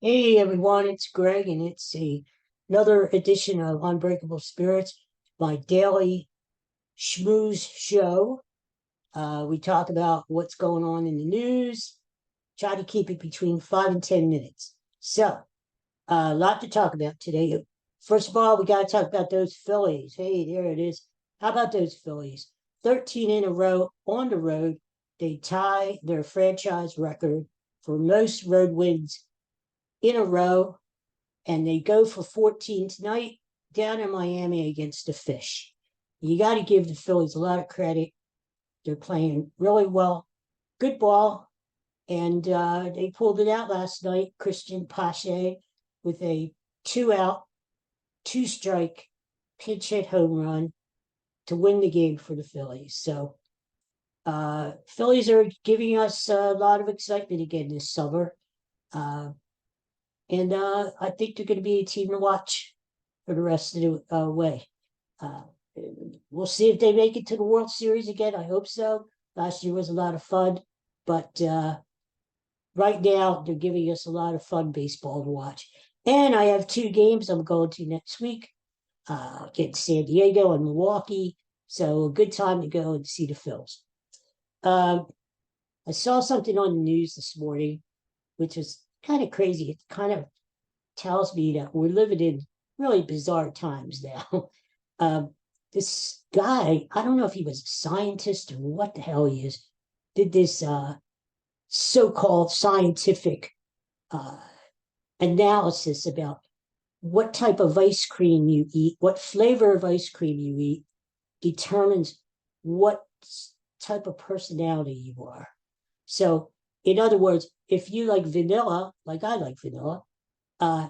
Hey everyone, it's Greg, and another edition of Unbreakable Spirits, my daily schmooze show. We talk about what's going on in the news, try to keep it between 5 and 10 minutes. So, a lot to talk about today. First of all, we got to talk about those Phillies. Hey, there it is. How about those Phillies? 13 in a row on the road. They tie their franchise record for most road wins in a row, and they go for 14 tonight down in Miami against the Fish. You got to give the Phillies a lot of credit. They're playing really well, good ball, and they pulled it out last night. Christian Pache with a 2 out, 2 strike pinch hit home run to win the game for the Phillies. So Phillies are giving us a lot of excitement again this summer. Uh, and I think they're going to be a team to watch for the rest of the way. Uh, we'll see if they make it to the World Series again. I hope so. Last year was a lot of fun, but right now they're giving us a lot of fun baseball to watch. And I have 2 games I'm going to next week. Get San Diego and Milwaukee, so a good time to go and see the Phils. I saw something on the news this morning, which was kind of crazy. It kind of tells me that we're living in really bizarre times now. Um, this guy, I don't know if he was a scientist or what the hell he is, did this so-called scientific uh, analysis about what type of ice cream you eat, what flavor of ice cream you eat determines what type of personality you are. So, in other words, if you like vanilla, like I like vanilla, uh,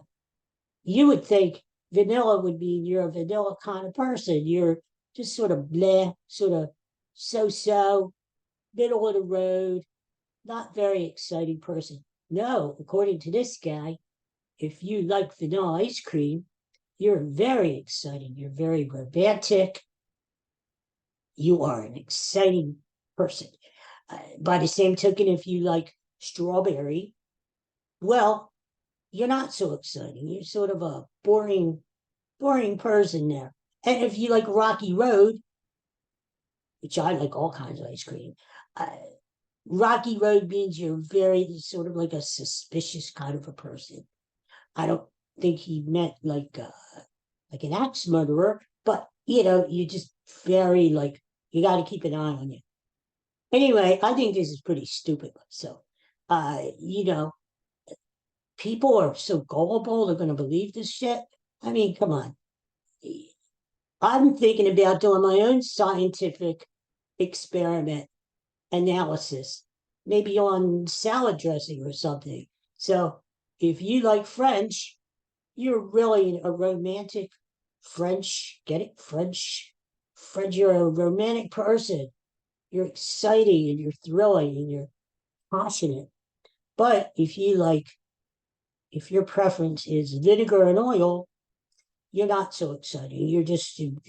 you would think vanilla would mean you're a vanilla kind of person. You're just sort of bleh, sort of so, middle of the road, not very exciting person. No, according to this guy, if you like vanilla ice cream, you're very exciting. You're very romantic. You are an exciting person. By the same token, if you like strawberry, well, you're not so exciting. You're sort of a boring person there. And if you like Rocky Road, which I like all kinds of ice cream, uh, Rocky Road means you're very sort of like a suspicious kind of a person. I don't think he meant like an axe murderer, but you're just very like you got to keep an eye on you. Anyway, I think this is pretty stupid. So, you know, people are so gullible; they're going to believe this shit. I mean, come on. I'm thinking about doing my own scientific experiment analysis, maybe on salad dressing or something. So if you like French, you're really a romantic French. Get it? French, you're a romantic person. You're exciting and you're thrilling and you're passionate. But if your preference is vinegar and oil, you're not so exciting. You're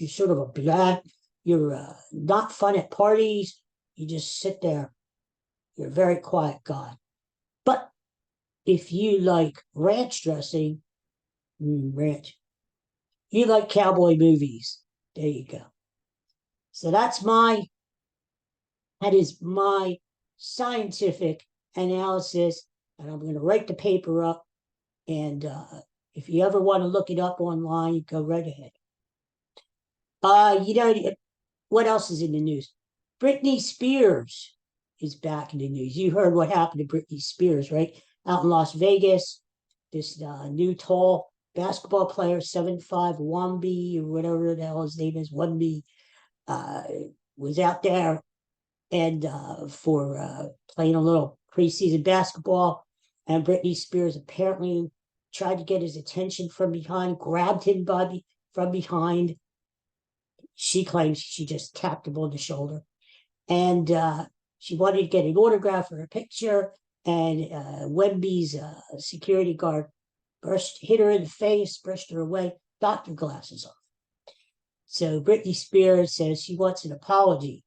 sort of a black. You're not fun at parties. You just sit there. You're a very quiet guy. But if you like ranch dressing, ranch, you like cowboy movies. There you go. So that is my scientific analysis, and I'm going to write the paper up. And if you ever want to look it up online, go right ahead. You know what else is in the news? Britney Spears is back in the news. You heard what happened to Britney Spears, right? Out in Las Vegas, this new tall basketball player, 7'5", Wambi, or whatever the hell his name is, Wambi, uh, was out there and for playing a little preseason basketball. And Britney Spears apparently tried to get his attention from behind, grabbed him from behind. She claims she just tapped him on the shoulder. And she wanted to get an autograph or a picture. And Wemby's security guard hit her in the face, brushed her away, knocked her glasses off. So Britney Spears says she wants an apology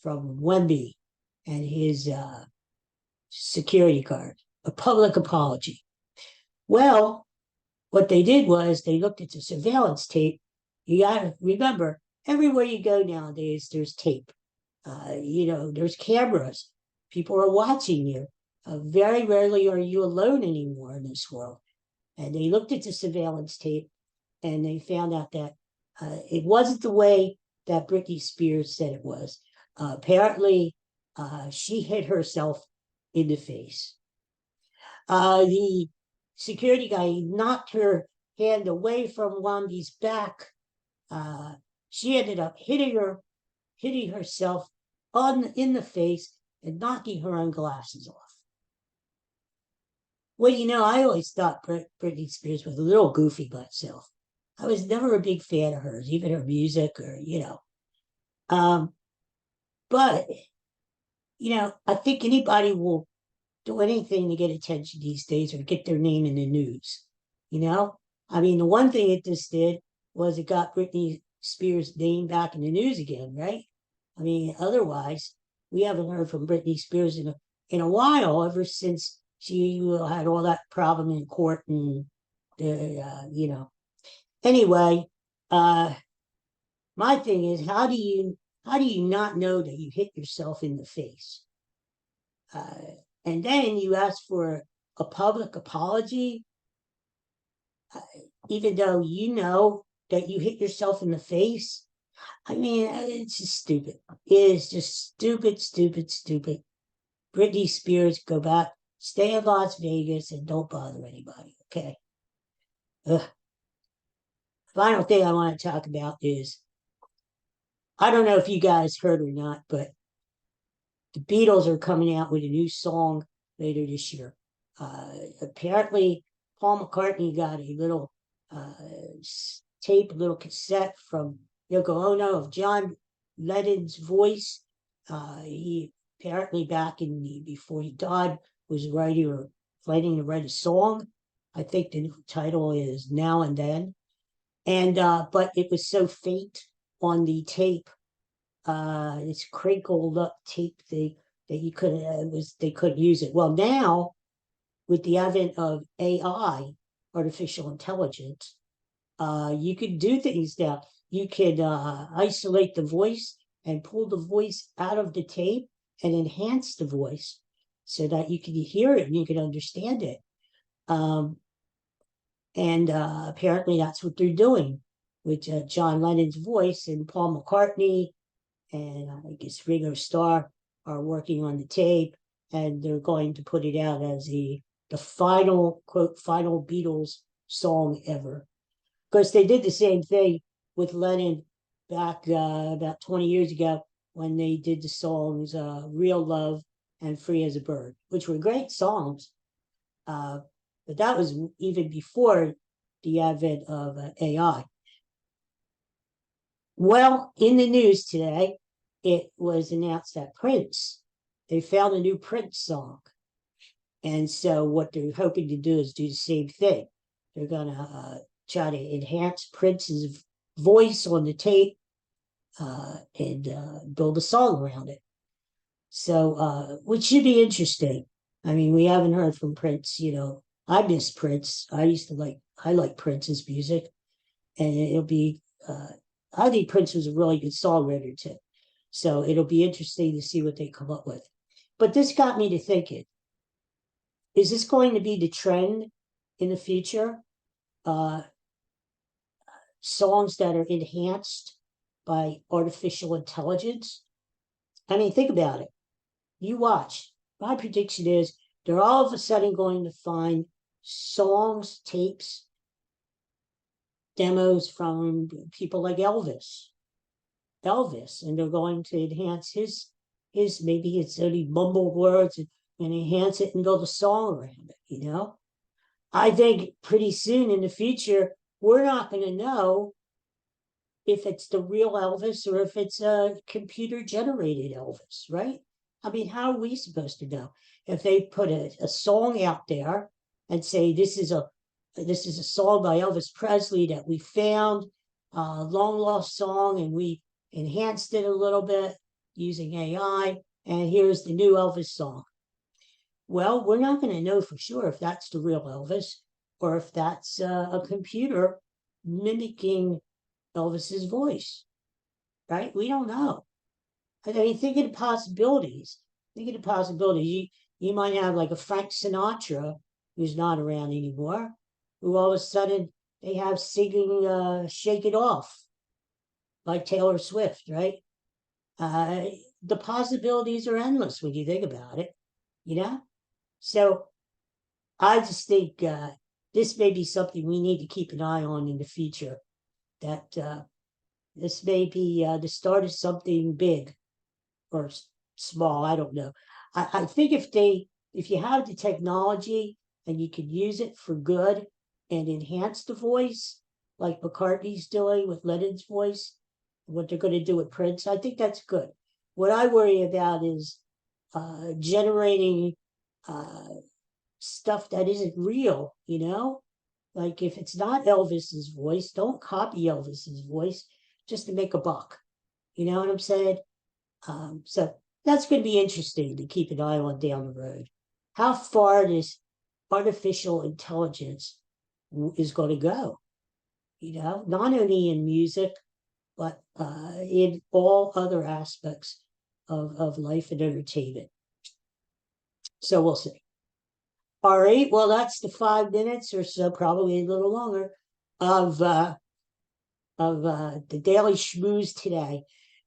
from Wemby and his security guard, a public apology. Well, what they did was they looked at the surveillance tape. You got to remember, everywhere you go nowadays, there's tape. There's cameras. People are watching you. Very rarely are you alone anymore in this world. And they looked at the surveillance tape and they found out that it wasn't the way that Britney Spears said it was. Apparently, she hit herself in the face. The security guy knocked her hand away from Wambi's back. Uh, she ended up hitting herself in the face and knocking her own glasses off. Well, I always thought Britney Spears was a little goofy by herself. I was never a big fan of hers, even her music or. Um, but, I think anybody will do anything to get attention these days or get their name in the news. I mean, the one thing it just did was it got Britney Spears' name back in the news again, right? I mean, otherwise, we haven't heard from Britney Spears in a while, ever since she had all that problem in court and Anyway, uh, my thing is, how do you not know that you hit yourself in the face? And then you ask for a public apology, uh, even though you know that you hit yourself in the face. I mean, it's just stupid. It is just stupid, stupid, stupid. Britney Spears, go back, stay in Las Vegas, and don't bother anybody, okay? Ugh. Final thing I want to talk about is, I don't know if you guys heard or not, but the Beatles are coming out with a new song later this year. Apparently, Paul McCartney got a little uh, tape, a little cassette from Yoko Ono of John Lennon's voice. He apparently before he died was planning to write a song. I think the title is Now and Then. And but it was so faint on the tape, this crinkled up tape thing that they couldn't use it. Well, now with the advent of AI, artificial intelligence, you can do things now. You can isolate the voice and pull the voice out of the tape and enhance the voice so that you can hear it and you can understand it. Um, and apparently that's what they're doing with John Lennon's voice, and Paul McCartney and I guess Ringo Starr are working on the tape, and they're going to put it out as the final Beatles song ever. Of course, they did the same thing with Lennon back about 20 years ago when they did the songs Real Love and Free as a Bird, which were great songs. But that was even before the advent of AI. Well, in the news today, it was announced that they found a new Prince song. And so what they're hoping to do is do the same thing. They're going to try to enhance Prince's voice on the tape and build a song around it. So, which should be interesting. I mean, we haven't heard from Prince. I miss Prince. I like Prince's music, and it'll be. I think Prince was a really good songwriter too. So it'll be interesting to see what they come up with. But this got me to thinking: is this going to be the trend in the future? Songs that are enhanced by artificial intelligence. I mean, think about it. You watch. My prediction is they're all of a sudden going to find songs, tapes, demos from people like Elvis, and they're going to enhance his maybe it's only mumbled words and enhance it and build a song around it. I think pretty soon in the future, we're not going to know if it's the real Elvis or if it's a computer generated Elvis, right? I mean, how are we supposed to know if they put a song out there and say this is a song by Elvis Presley that we found, a long lost song, and we enhanced it a little bit using AI, and here's the new Elvis song. Well, we're not going to know for sure if that's the real Elvis. or if that's a computer mimicking Elvis's voice, right? We don't know. I mean, think of the possibilities. Think of the possibilities. You might have like a Frank Sinatra who's not around anymore, who all of a sudden they have singing "Shake It Off" like Taylor Swift, right? Uh, the possibilities are endless when you think about it, you know? So I just think this may be something we need to keep an eye on in the future. That this may be the start of something big or small. I don't know. I think if you have the technology and you can use it for good and enhance the voice, like McCartney's doing with Lennon's voice, what they're going to do with Prince, I think that's good. What I worry about is generating stuff that isn't real, you know? Like if it's not Elvis's voice, don't copy Elvis's voice just to make a buck. You know what I'm saying? So that's going to be interesting to keep an eye on down the road. How far does artificial intelligence is going to go? You know, not only in music, but in all other aspects of life and entertainment. So we'll see. All right. Well, that's the 5 minutes or so, probably a little longer, of the Daily Schmooze today.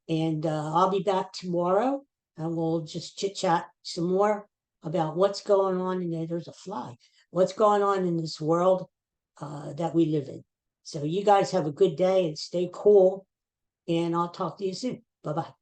And I'll be back tomorrow and we'll just chit chat some more about what's going on. And there's a fly. What's going on in this world that we live in. So you guys have a good day and stay cool. And I'll talk to you soon. Bye bye.